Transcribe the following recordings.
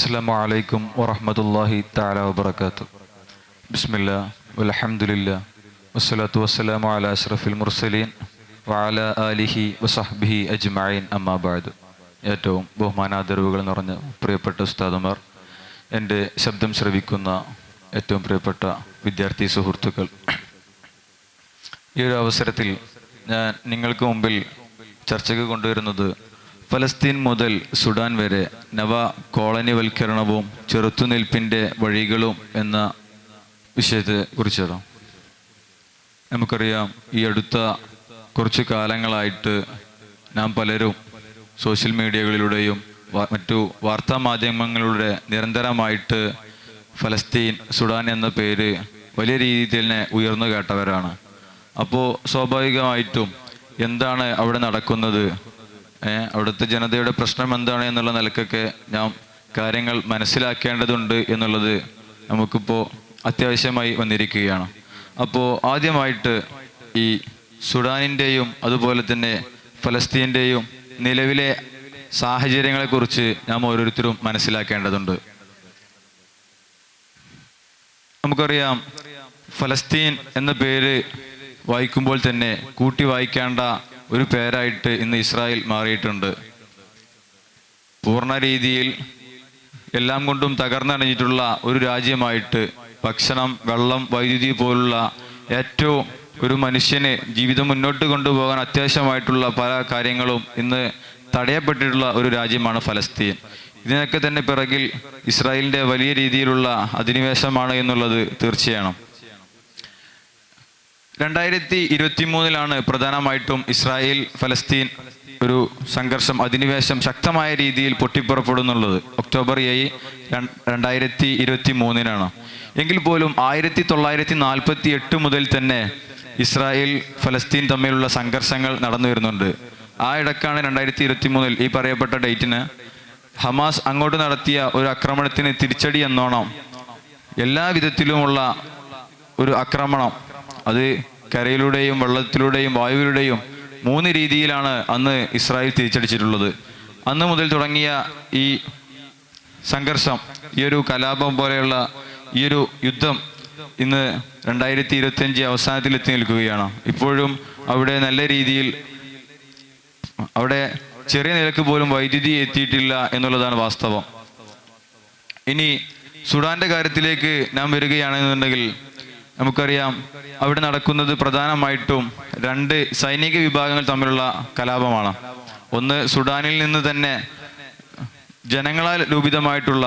അസ്സലാമു അലൈക്കും വറഹ്മത്തുള്ളാഹി തആല വബറകാതുഹു. ബിസ്മില്ലാ വൽഹംദുലില്ലാ വസ്സലാത്തു വസ്സലാമു അലാ അഷ്റഫിൽ മുർസലീൻ വഅലാ ആലിഹി വസഹ്ബിഹി അജ്മഈൻ അമ്മാ ബഅദ്. ഏറ്റവും ബഹുമാനാദരവുകൾ നിറഞ്ഞ പ്രിയപ്പെട്ട ഉസ്താദുമാർ, എൻ്റെ ശബ്ദം ശ്രവിക്കുന്ന ഏറ്റവും പ്രിയപ്പെട്ട വിദ്യാർത്ഥി സുഹൃത്തുക്കൾ, ഈ ഒരു അവസരത്തിൽ ഞാൻ നിങ്ങൾക്ക് മുമ്പിൽ ചർച്ചയ്ക്ക് കൊണ്ടുവരുന്നത് ഫലസ്തീൻ മുതൽ സുഡാൻ വരെ നവ കോളനിവൽക്കരണവും ചെറുത്തുനിൽപ്പിൻ്റെ വഴികളും എന്ന വിഷയത്തെ കുറിച്ചാണ്. നമുക്കറിയാം, ഈ അടുത്ത കുറച്ച് കാലങ്ങളായിട്ട് നാം പലരും സോഷ്യൽ മീഡിയകളിലൂടെയും മറ്റു വാർത്താ മാധ്യമങ്ങളിലൂടെ നിരന്തരമായിട്ട് ഫലസ്തീൻ, സുഡാൻ എന്ന പേര് വലിയ രീതിയിൽ തന്നെ ഉയർന്നു കേട്ടവരാണ്. അപ്പോൾ സ്വാഭാവികമായിട്ടും എന്താണ് അവിടെ നടക്കുന്നത്, അവിടുത്തെ ജനതയുടെ പ്രശ്നം എന്താണ് എന്നുള്ള നിലക്കൊക്കെ നാം കാര്യങ്ങൾ മനസ്സിലാക്കേണ്ടതുണ്ട് എന്നുള്ളത് നമുക്കിപ്പോൾ അത്യാവശ്യമായി വന്നിരിക്കുകയാണ്. അപ്പോൾ ആദ്യമായിട്ട് ഈ സുഡാനിൻ്റെയും അതുപോലെ തന്നെ ഫലസ്തീൻ്റെയും നിലവിലെ സാഹചര്യങ്ങളെക്കുറിച്ച് നാം ഓരോരുത്തരും മനസ്സിലാക്കേണ്ടതുണ്ട്. നമുക്കറിയാം, ഫലസ്തീൻ എന്ന പേര് വായിക്കുമ്പോൾ തന്നെ കൂട്ടി വായിക്കേണ്ട ഒരു പേരായിട്ട് ഇന്ന് ഇസ്രായേൽ മാറിയിട്ടുണ്ട്. പൂർണ്ണ രീതിയിൽ എല്ലാം കൊണ്ടും തകർന്നടഞ്ഞിട്ടുള്ള ഒരു രാജ്യമായിട്ട് ഭക്ഷണം, വെള്ളം, വൈദ്യുതി പോലുള്ള ഏറ്റവും ഒരു മനുഷ്യന് ജീവിതം മുന്നോട്ട് കൊണ്ടുപോകാൻ അത്യാവശ്യമായിട്ടുള്ള പല കാര്യങ്ങളും ഇന്ന് തടയപ്പെട്ടിട്ടുള്ള ഒരു രാജ്യമാണ് ഫലസ്തീൻ. ഇതിനൊക്കെ തന്നെ പിറകിൽ ഇസ്രായേലിൻ്റെ വലിയ രീതിയിലുള്ള അധിനിവേശമാണ് എന്നുള്ളത് തീർച്ചയാണ്. 2023 പ്രധാനമായിട്ടും ഇസ്രായേൽ ഫലസ്തീൻ ഒരു സംഘർഷം, അധിനിവേശം ശക്തമായ രീതിയിൽ പൊട്ടിപ്പുറപ്പെടുന്നുള്ളത്. ഒക്ടോബർ 7, 2023 എങ്കിൽ പോലും 1948 മുതൽ തന്നെ ഇസ്രായേൽ ഫലസ്തീൻ തമ്മിലുള്ള സംഘർഷങ്ങൾ നടന്നു വരുന്നുണ്ട്. ആ ഇടക്കാണ് 2023 ഈ പറയപ്പെട്ട ഡേറ്റിന് ഹമാസ് അങ്ങോട്ട് നടത്തിയ ഒരു ആക്രമണത്തിന് തിരിച്ചടി എന്നോണം എല്ലാ വിധത്തിലുമുള്ള ഒരു ആക്രമണം, അത് കരയിലൂടെയും വെള്ളത്തിലൂടെയും വായുവിലൂടെയും 3 രീതിയിലാണ് അന്ന് ഇസ്രായേൽ തിരിച്ചടിച്ചിട്ടുള്ളത്. അന്ന് മുതൽ തുടങ്ങിയ ഈ സംഘർഷം, ഈ ഒരു കലാപം പോലെയുള്ള ഈ ഒരു യുദ്ധം ഇന്ന് 2025 അവസാനത്തിലെത്തി നിൽക്കുകയാണ്. ഇപ്പോഴും അവിടെ നല്ല രീതിയിൽ, അവിടെ ചെറിയ നിലക്ക് പോലും വൈദ്യുതി എത്തിയിട്ടില്ല എന്നുള്ളതാണ് വാസ്തവം. ഇനി സുഡാന്റെ കാര്യത്തിലേക്ക് നാം വരികയാണെന്നുണ്ടെങ്കിൽ നമുക്കറിയാം, അവിടെ നടക്കുന്നത് പ്രധാനമായിട്ടും 2 സൈനിക വിഭാഗങ്ങൾ തമ്മിലുള്ള കലാപമാണ്. ഒന്ന്, സുഡാനിൽ നിന്ന് തന്നെ ജനങ്ങളാൽ രൂപിതമായിട്ടുള്ള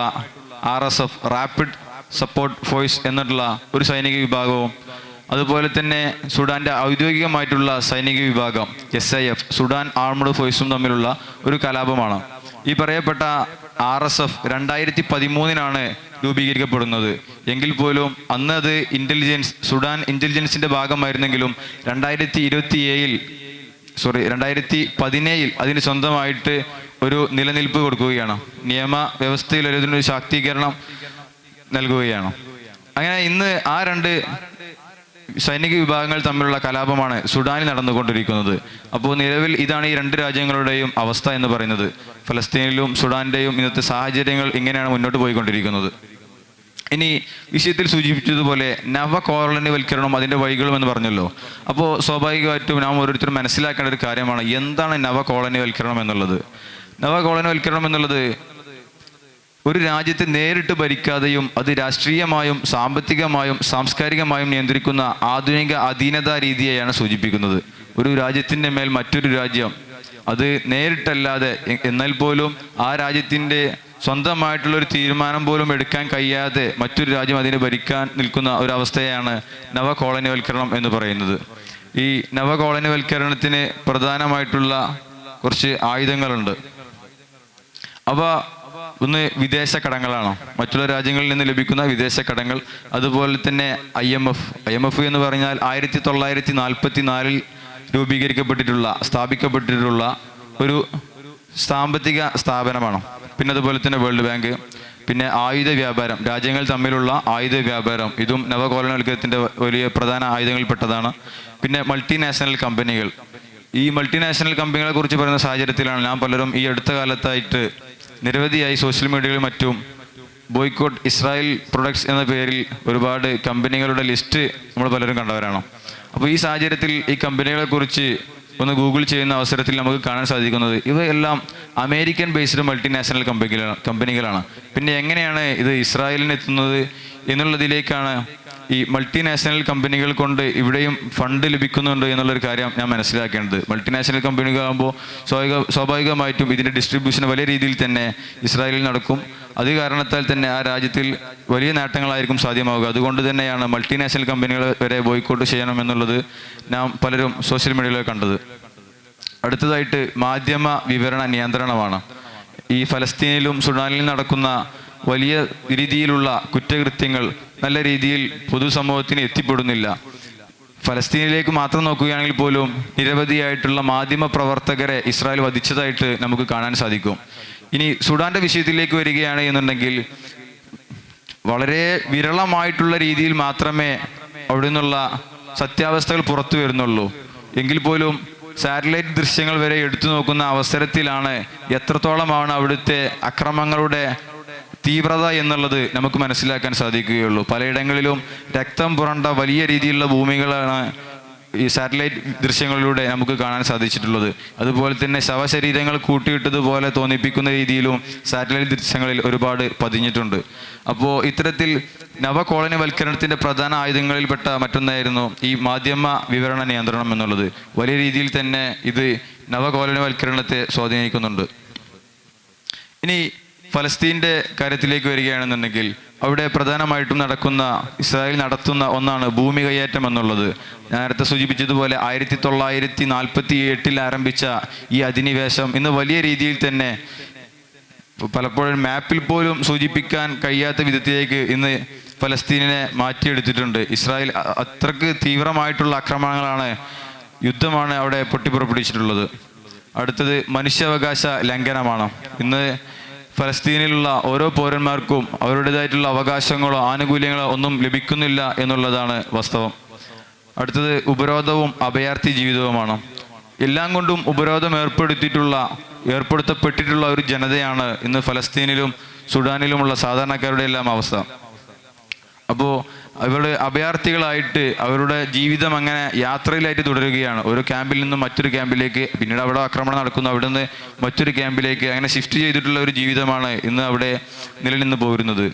RSF, റാപ്പിഡ് സപ്പോർട്ട് ഫോഴ്സ് എന്നുള്ള ഒരു സൈനിക വിഭാഗവും, അതുപോലെ തന്നെ സുഡാന്റെ ഔദ്യോഗികമായിട്ടുള്ള സൈനിക വിഭാഗം SIF, സുഡാൻ ആർമഡ് ഫോഴ്സും തമ്മിലുള്ള ഒരു കലാപമാണ്. ഈ പറയപ്പെട്ട RSF 2013 രൂപീകരിക്കപ്പെടുന്നത്. എങ്കിൽ പോലും അന്ന് അത് സുഡാൻ ഇന്റലിജൻസിന്റെ ഭാഗമായിരുന്നെങ്കിലും 2017 അതിന് സ്വന്തമായിട്ട് ഒരു നിലനിൽപ്പ് കൊടുക്കുകയാണ്. നിയമ വ്യവസ്ഥയിൽ ഒരു ശാക്തീകരണം നൽകുകയാണ്. അങ്ങനെ ഇന്ന് ആ 2 സൈനിക വിഭാഗങ്ങൾ തമ്മിലുള്ള കലാപമാണ് സുഡാനിൽ നടന്നുകൊണ്ടിരിക്കുന്നത്. അപ്പോൾ നിലവിൽ ഇതാണ് ഈ 2 രാജ്യങ്ങളുടെയും അവസ്ഥ എന്ന് പറയുന്നത്. ഫലസ്തീനിലും സുഡാന്റെയും ഇന്നത്തെ സാഹചര്യങ്ങൾ ഇങ്ങനെയാണ് മുന്നോട്ട് പോയിക്കൊണ്ടിരിക്കുന്നത്. ഇനി വിഷയത്തിൽ സൂചിപ്പിച്ചതുപോലെ നവ കോളനിവൽക്കരണം, അതിൻ്റെ വഴികളും എന്ന് പറഞ്ഞല്ലോ. അപ്പോൾ സ്വാഭാവികമായിട്ടും നാം ഓരോരുത്തരും മനസ്സിലാക്കേണ്ട ഒരു കാര്യമാണ്, എന്താണ് നവ കോളനിവൽക്കരണം എന്നുള്ളത്. നവ കോളനിവൽക്കരണം എന്നുള്ളത് ഒരു രാജ്യത്തെ നേരിട്ട് ഭരിക്കാതെയും അത് രാഷ്ട്രീയമായും സാമ്പത്തികമായും സാംസ്കാരികമായും നിയന്ത്രിക്കുന്ന ആധുനിക അധീനതാ രീതിയെയാണ് സൂചിപ്പിക്കുന്നത്. ഒരു രാജ്യത്തിൻ്റെ മേൽ മറ്റൊരു രാജ്യം അത് നേരിട്ടല്ലാതെ, എന്നാൽ പോലും ആ രാജ്യത്തിൻ്റെ സ്വന്തമായിട്ടുള്ളൊരു തീരുമാനം പോലും എടുക്കാൻ കഴിയാതെ മറ്റൊരു രാജ്യം അതിനെ ഭരിക്കാൻ നിൽക്കുന്ന ഒരവസ്ഥയാണ് നവ കോളനിവൽക്കരണം എന്ന് പറയുന്നത്. ഈ നവ കോളനിവൽക്കരണത്തിന് പ്രധാനമായിട്ടുള്ള കുറച്ച് ആയുധങ്ങളുണ്ട്. അവ ഒന്ന് വിദേശ കടങ്ങളാണ്, മറ്റുള്ള രാജ്യങ്ങളിൽ നിന്ന് ലഭിക്കുന്ന വിദേശ കടങ്ങൾ. അതുപോലെ തന്നെ IMF എന്ന് പറഞ്ഞാൽ 1944 സ്ഥാപിക്കപ്പെട്ടിട്ടുള്ള ഒരു സാമ്പത്തിക സ്ഥാപനമാണ്. പിന്നെ അതുപോലെ തന്നെ വേൾഡ് ബാങ്ക്, പിന്നെ ആയുധ വ്യാപാരം, രാജ്യങ്ങൾ തമ്മിലുള്ള ആയുധ വ്യാപാരം, ഇതും നവ കോളനിവൽക്കരണത്തിൻ്റെ വലിയ പ്രധാന ആയുധങ്ങളിൽപ്പെട്ടതാണ്. പിന്നെ മൾട്ടിനാഷണൽ കമ്പനികൾ, ഈ മൾട്ടിനാഷണൽ കമ്പനികളെ കുറിച്ച് പറയുന്ന സാഹചര്യത്തിലാണ് നാം പലരും ഈ അടുത്ത കാലത്തായിട്ട് നിരവധിയായി സോഷ്യൽ മീഡിയകളിൽ മറ്റും ബോയ്ക്കോട്ട് ഇസ്രായേൽ പ്രൊഡക്ട്സ് എന്ന പേരിൽ ഒരുപാട് കമ്പനികളുടെ ലിസ്റ്റ് നമ്മൾ പലരും കണ്ടവരാണ്. അപ്പോൾ ഈ സാഹചര്യത്തിൽ ഈ കമ്പനികളെക്കുറിച്ച് ഒന്ന് ഗൂഗിൾ ചെയ്യുന്ന അവസരത്തിൽ നമുക്ക് കാണാൻ സാധിക്കുന്നത് ഇവയെല്ലാം അമേരിക്കൻ ബേസ്ഡ് മൾട്ടിനാഷണൽ കമ്പനികളാണ്. പിന്നെ എങ്ങനെയാണ് ഇത് ഇസ്രായേലിന് എത്തുന്നത് എന്നുള്ളതിലേക്കാണ് ഈ മൾട്ടിനാഷണൽ കമ്പനികൾ കൊണ്ട് ഇവിടെയും ഫണ്ട് ലഭിക്കുന്നുണ്ട് എന്നുള്ളൊരു കാര്യം ഞാൻ മനസ്സിലാക്കേണ്ടത്. മൾട്ടിനാഷണൽ കമ്പനികളാകുമ്പോൾ സ്വാഭാവികമായിട്ടും ഇതിൻ്റെ ഡിസ്ട്രിബ്യൂഷൻ വലിയ രീതിയിൽ തന്നെ ഇസ്രായേലിൽ നടക്കും. അത് കാരണത്താൽ തന്നെ ആ രാജ്യത്തിൽ വലിയ നേട്ടങ്ങളായിരിക്കും സാധ്യമാവുക. അതുകൊണ്ട് തന്നെയാണ് മൾട്ടിനാഷണൽ കമ്പനികൾ വരെ ബോയ്ക്കോട്ട് ചെയ്യണമെന്നുള്ളത് നാം പലരും സോഷ്യൽ മീഡിയയിൽ കണ്ടത്. അടുത്തതായിട്ട് മാധ്യമ വിവരണ നിയന്ത്രണമാണ്. ഈ ഫലസ്തീനിലും സുഡാനിലും നടക്കുന്ന വലിയ രീതിയിലുള്ള കുറ്റകൃത്യങ്ങൾ നല്ല രീതിയിൽ പൊതുസമൂഹത്തിന് എത്തിപ്പെടുന്നില്ല. ഫലസ്തീനിലേക്ക് മാത്രം നോക്കുകയാണെങ്കിൽ പോലും നിരവധിയായിട്ടുള്ള മാധ്യമ പ്രവർത്തകരെ ഇസ്രായേൽ വധിച്ചതായിട്ട് നമുക്ക് കാണാൻ സാധിക്കും. ഇനി സുഡാന്റെ വിഷയത്തിലേക്ക് വരികയാണ് എന്നുണ്ടെങ്കിൽ വളരെ വിരളമായിട്ടുള്ള രീതിയിൽ മാത്രമേ അവിടെ നിന്നുള്ള സത്യാവസ്ഥകൾ പുറത്തു വരുന്നുള്ളൂ. എങ്കിൽ പോലും സാറ്റലൈറ്റ് ദൃശ്യങ്ങൾ വരെ എടുത്തു നോക്കുന്ന അവസരത്തിലാണ് എത്രത്തോളമാണ് അവിടുത്തെ അക്രമങ്ങളുടെ തീവ്രത എന്നുള്ളത് നമുക്ക് മനസ്സിലാക്കാൻ സാധിക്കുകയുള്ളൂ. പലയിടങ്ങളിലും രക്തം പുരണ്ട വലിയ രീതിയിലുള്ള ഭൂമികളാണ് ഈ സാറ്റലൈറ്റ് ദൃശ്യങ്ങളിലൂടെ നമുക്ക് കാണാൻ സാധിച്ചിട്ടുള്ളത്. അതുപോലെ തന്നെ ശവശരീരങ്ങൾ കൂട്ടിയിട്ടതുപോലെ തോന്നിപ്പിക്കുന്ന രീതിയിലും സാറ്റലൈറ്റ് ദൃശ്യങ്ങളിൽ ഒരുപാട് പതിഞ്ഞിട്ടുണ്ട്. അപ്പോൾ ഇത്തരത്തിൽ നവകോളനിവൽക്കരണത്തിൻ്റെ പ്രധാന ആയുധങ്ങളിൽപ്പെട്ട മറ്റൊന്നായിരുന്നു ഈ മാധ്യമ വിവരണ നിയന്ത്രണം എന്നുള്ളത്. വലിയ രീതിയിൽ തന്നെ ഇത് നവകോളനിവൽക്കരണത്തെ സ്വാധീനിക്കുന്നുണ്ട്. ഇനി ഫലസ്തീൻ്റെ കാര്യത്തിലേക്ക് വരികയാണെന്നുണ്ടെങ്കിൽ അവിടെ പ്രധാനമായിട്ടും ഇസ്രായേൽ നടത്തുന്ന ഒന്നാണ് ഭൂമി കയ്യേറ്റം എന്നുള്ളത്. നേരത്തെ സൂചിപ്പിച്ചതുപോലെ 1948 ആരംഭിച്ച ഈ അധിനിവേശം ഇന്ന് വലിയ രീതിയിൽ തന്നെ പലപ്പോഴും മാപ്പിൽ പോലും സൂചിപ്പിക്കാൻ കഴിയാത്ത വിധത്തിലേക്ക് ഇന്ന് ഫലസ്തീനിനെ മാറ്റിയെടുത്തിട്ടുണ്ട്. ഇസ്രായേൽ അത്രക്ക് തീവ്രമായിട്ടുള്ള ആക്രമണങ്ങളാണ്, യുദ്ധമാണ് അവിടെ പൊട്ടിപ്പുറപ്പെടുവിച്ചിട്ടുള്ളത്. അടുത്തത് മനുഷ്യാവകാശ ലംഘനമാണ്. ഇന്ന് ഫലസ്തീനിലുള്ള ഓരോ പൗരന്മാർക്കും അവരുടേതായിട്ടുള്ള അവകാശങ്ങളോ ആനുകൂല്യങ്ങളോ ഒന്നും ലഭിക്കുന്നില്ല എന്നുള്ളതാണ് വാസ്തവം. അടുത്തത് ഉപരോധവും അഭയാർത്ഥി ജീവിതവുമാണ്. എല്ലാം കൊണ്ടും ഉപരോധം ഏർപ്പെടുത്തപ്പെട്ടിട്ടുള്ള ഒരു ജനതയാണ് ഇന്ന് ഫലസ്തീനിലും സുഡാനിലുമുള്ള സാധാരണക്കാരുടെ എല്ലാം അവസ്ഥ. അപ്പോൾ അവരുടെ അഭയാർത്ഥികളായിട്ട് അവരുടെ ജീവിതം അങ്ങനെ യാത്രയിലായിട്ട് തുടരുകയാണ്. ഒരു ക്യാമ്പിൽ നിന്നും മറ്റൊരു ക്യാമ്പിലേക്ക്, പിന്നീട് അവിടെ ആക്രമണം നടക്കുന്നു, അവിടെ നിന്ന് മറ്റൊരു ക്യാമ്പിലേക്ക്, അങ്ങനെ ഷിഫ്റ്റ് ചെയ്തിട്ടുള്ള ഒരു ജീവിതമാണ് ഇന്ന് അവിടെ നിലനിന്ന് പോരുന്നത്.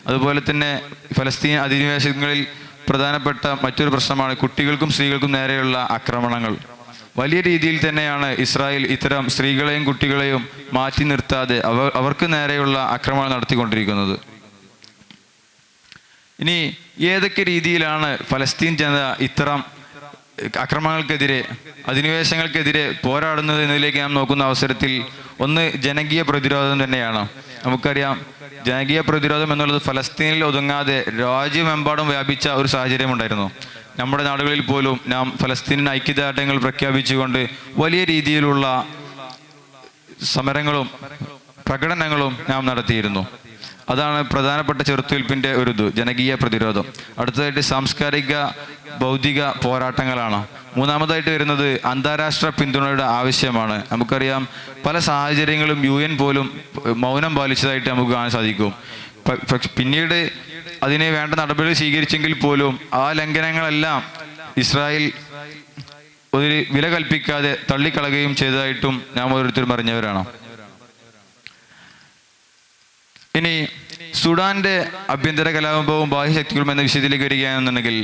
അതുപോലെ തന്നെ ഫലസ്തീൻ അധിനിവേശങ്ങളിൽ പ്രധാനപ്പെട്ട മറ്റൊരു പ്രശ്നമാണ് കുട്ടികൾക്കും സ്ത്രീകൾക്കും നേരെയുള്ള ആക്രമണങ്ങൾ. വലിയ രീതിയിൽ തന്നെയാണ് ഇസ്രായേൽ ഇത്തരം സ്ത്രീകളെയും കുട്ടികളെയും മാറ്റി നിർത്താതെ അവർക്ക് നേരെയുള്ള ആക്രമണം നടത്തിക്കൊണ്ടിരിക്കുന്നത്. ഇനി ഏതൊക്കെ രീതിയിലാണ് ഫലസ്തീൻ ജനത ഇത്തരം അക്രമങ്ങൾക്കെതിരെ അധിനിവേശങ്ങൾക്കെതിരെ പോരാടുന്നത് എന്നതിലേക്ക് നാം നോക്കുന്ന അവസരത്തിൽ ഒന്ന് ജനകീയ പ്രതിരോധം തന്നെയാണ്. നമുക്കറിയാം, ജനകീയ പ്രതിരോധം എന്നുള്ളത് ഫലസ്തീനിൽ ഒതുങ്ങാതെ രാജ്യമെമ്പാടും വ്യാപിച്ച ഒരു സാഹചര്യമുണ്ടായിരുന്നു. നമ്മുടെ നാടുകളിൽ പോലും നാം ഫലസ്തീനിന് ഐക്യദാർഢ്യങ്ങൾ പ്രഖ്യാപിച്ചുകൊണ്ട് വലിയ രീതിയിലുള്ള സമരങ്ങളും പ്രകടനങ്ങളും നാം നടത്തിയിരുന്നു. അതാണ് പ്രധാനപ്പെട്ട ചെറുത്തുനിൽപ്പിൻ്റെ ജനകീയ പ്രതിരോധം. അടുത്തതായിട്ട് സാംസ്കാരിക ബൗദ്ധിക പോരാട്ടങ്ങളാണ്. മൂന്നാമതായിട്ട് വരുന്നത് അന്താരാഷ്ട്ര പിന്തുണയുടെ ആവശ്യമാണ്. നമുക്കറിയാം, പല സാഹചര്യങ്ങളും UN പോലും മൗനം പാലിച്ചതായിട്ട് നമുക്ക് കാണാൻ സാധിക്കും. പിന്നീട് അതിന് വേണ്ട നടപടികൾ സ്വീകരിച്ചെങ്കിൽ പോലും ആ ലംഘനങ്ങളെല്ലാം ഇസ്രായേൽ ഒരു വില കൽപ്പിക്കാതെ തള്ളിക്കളയുകയും ചെയ്തതായിട്ടും നാം ഓരോരുത്തരും അറിഞ്ഞവരാണ്. ഇനി സുഡാന്റെ ആഭ്യന്തര കലാപവും ബാഹ്യശക്തികളും എന്ന വിഷയത്തിലേക്ക് വരികയാണെന്നുണ്ടെങ്കിൽ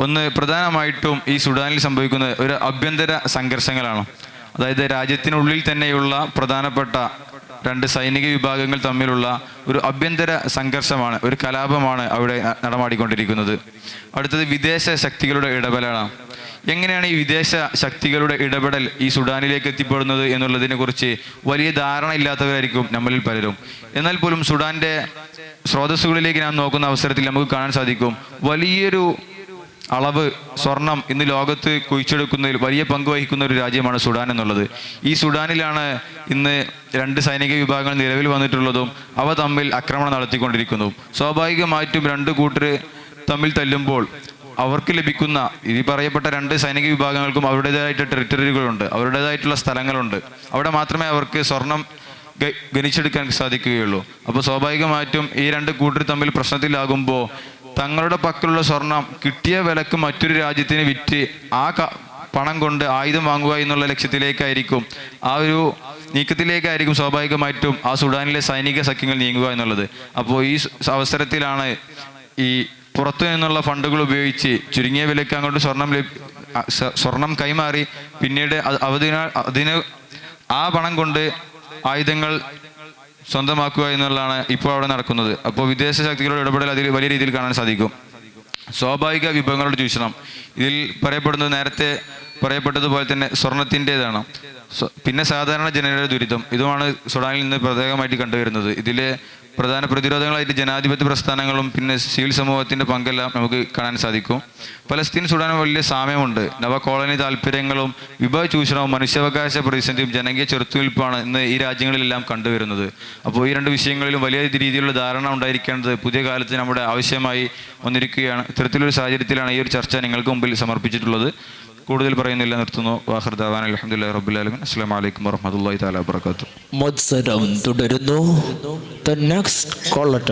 ഒന്ന് പ്രധാനമായിട്ടും ഈ സുഡാനിൽ സംഭവിക്കുന്ന ഒരു ആഭ്യന്തര സംഘർഷങ്ങളാണ്. അതായത് രാജ്യത്തിനുള്ളിൽ തന്നെയുള്ള പ്രധാനപ്പെട്ട രണ്ട് സൈനിക വിഭാഗങ്ങൾ തമ്മിലുള്ള ഒരു ആഭ്യന്തര സംഘർഷമാണ്, ഒരു കലാപമാണ് അവിടെ നടമാടിക്കൊണ്ടിരിക്കുന്നത്. അടുത്തത് വിദേശ ശക്തികളുടെ ഇടപെടലാണ്. എങ്ങനെയാണ് ഈ വിദേശ ശക്തികളുടെ ഇടപെടൽ ഈ സുഡാനിലേക്ക് എത്തിപ്പെടുന്നത് എന്നുള്ളതിനെ കുറിച്ച് വലിയ ധാരണ ഇല്ലാത്തവരായിരിക്കും നമ്മളിൽ പലരും. എന്നാൽ പോലും സുഡാന്റെ സ്രോതസ്സുകളിലേക്ക് നാം നോക്കുന്ന അവസരത്തിൽ നമുക്ക് കാണാൻ സാധിക്കും, വലിയൊരു അളവ് സ്വർണം ഇന്ന് ലോകത്ത് കുഴിച്ചെടുക്കുന്നതിൽ വലിയ പങ്ക് വഹിക്കുന്ന ഒരു രാജ്യമാണ് സുഡാൻ എന്നുള്ളത്. ഈ സുഡാനിലാണ് ഇന്ന് രണ്ട് സൈനിക വിഭാഗങ്ങൾ നിലവിൽ വന്നിട്ടുള്ളതും അവ തമ്മിൽ ആക്രമണം നടത്തിക്കൊണ്ടിരിക്കുന്നതും. സ്വാഭാവികമായിട്ടും രണ്ട് കൂട്ടർ തമ്മിൽ തല്ലുമ്പോൾ അവർക്ക് ലഭിക്കുന്ന ഈ പറയപ്പെട്ട രണ്ട് സൈനിക വിഭാഗങ്ങൾക്കും അവരുടേതായിട്ട് ടെറിട്ടറികളുണ്ട്, അവരുടേതായിട്ടുള്ള സ്ഥലങ്ങളുണ്ട്. അവിടെ മാത്രമേ അവർക്ക് സ്വർണം ഗണിച്ചെടുക്കാൻ സാധിക്കുകയുള്ളൂ. അപ്പോൾ സ്വാഭാവികമായിട്ടും ഈ രണ്ട് കൂട്ടർ തമ്മിൽ പ്രശ്നത്തിലാകുമ്പോൾ തങ്ങളുടെ പക്കലുള്ള സ്വർണം കിട്ടിയ വിലക്ക് മറ്റൊരു രാജ്യത്തിന് വിറ്റ് ആ പണം കൊണ്ട് ആയുധം വാങ്ങുക എന്നുള്ള ലക്ഷ്യത്തിലേക്കായിരിക്കും, ആ ഒരു നീക്കത്തിലേക്കായിരിക്കും സ്വാഭാവികമായിട്ടും ആ സുഡാനിലെ സൈനിക സഖ്യങ്ങൾ നീങ്ങുക എന്നുള്ളത്. അപ്പോൾ ഈ അവസരത്തിലാണ് ഈ പുറത്തു നിന്നുള്ള ഫണ്ടുകൾ ഉപയോഗിച്ച് ചുരുങ്ങിയ വിലക്ക് അങ്ങോട്ട് സ്വർണം കൈമാറി പിന്നീട് അതിന് ആ പണം കൊണ്ട് ആയുധങ്ങൾ സ്വന്തമാക്കുക എന്നുള്ളതാണ് ഇപ്പോൾ അവിടെ നടക്കുന്നത്. അപ്പോൾ വിദേശ ശക്തികളുടെ ഇടപെടൽ അതിൽ വലിയ രീതിയിൽ കാണാൻ സാധിക്കും. സ്വാഭാവിക വിഭവങ്ങളുടെ ചൂഷണം, ഇതിൽ പറയപ്പെടുന്നത് നേരത്തെ പറയപ്പെട്ടതുപോലെ തന്നെ സ്വർണത്തിൻ്റെതാണ്. പിന്നെ സാധാരണ ജനങ്ങളുടെ ദുരിതം, ഇതുമാണ് സുഡാനിൽ നിന്ന് പ്രത്യേകമായിട്ട് കണ്ടുവരുന്നത്. ഇതിലെ പ്രധാന പ്രതിരോധങ്ങളായിട്ട് ജനാധിപത്യ പ്രസ്ഥാനങ്ങളും പിന്നെ സിവിൽ സമൂഹത്തിൻ്റെ പങ്കെല്ലാം നമുക്ക് കാണാൻ സാധിക്കും. പലസ്തീൻ സുഡാനും വലിയ സാമ്യമുണ്ട്. നവ കോളനി താല്പര്യങ്ങളും വിഭവ ചൂഷണവും മനുഷ്യാവകാശ പ്രതിസന്ധിയും ജനകീയ ചെറുത്തുനിൽപ്പാണ് ഇന്ന് ഈ രാജ്യങ്ങളിലെല്ലാം കണ്ടുവരുന്നത്. അപ്പോൾ ഈ രണ്ട് വിഷയങ്ങളിലും വലിയ രീതിയിലുള്ള ധാരണ ഉണ്ടായിരിക്കേണ്ടത് പുതിയ കാലത്ത് നമ്മുടെ ആവശ്യമായി വന്നിരിക്കുകയാണ്. ഇത്തരത്തിലൊരു സാഹചര്യത്തിലാണ് ഈ ഒരു ചർച്ച നിങ്ങൾക്ക് മുമ്പിൽ സമർപ്പിച്ചിട്ടുള്ളത്. കൂടുതൽ പറയുന്നില്ല, നിർത്തുന്നു. വാഖിർ ദഅവാന അൽഹംദുലില്ലാഹി റബ്ബിൽ ആലമീൻ. അസ്സലാമു അലൈക്കും വറഹ്മത്തുള്ളാഹി തആല വബറകാതുഹു. മത്സരം തുടരുന്നു. The next caller.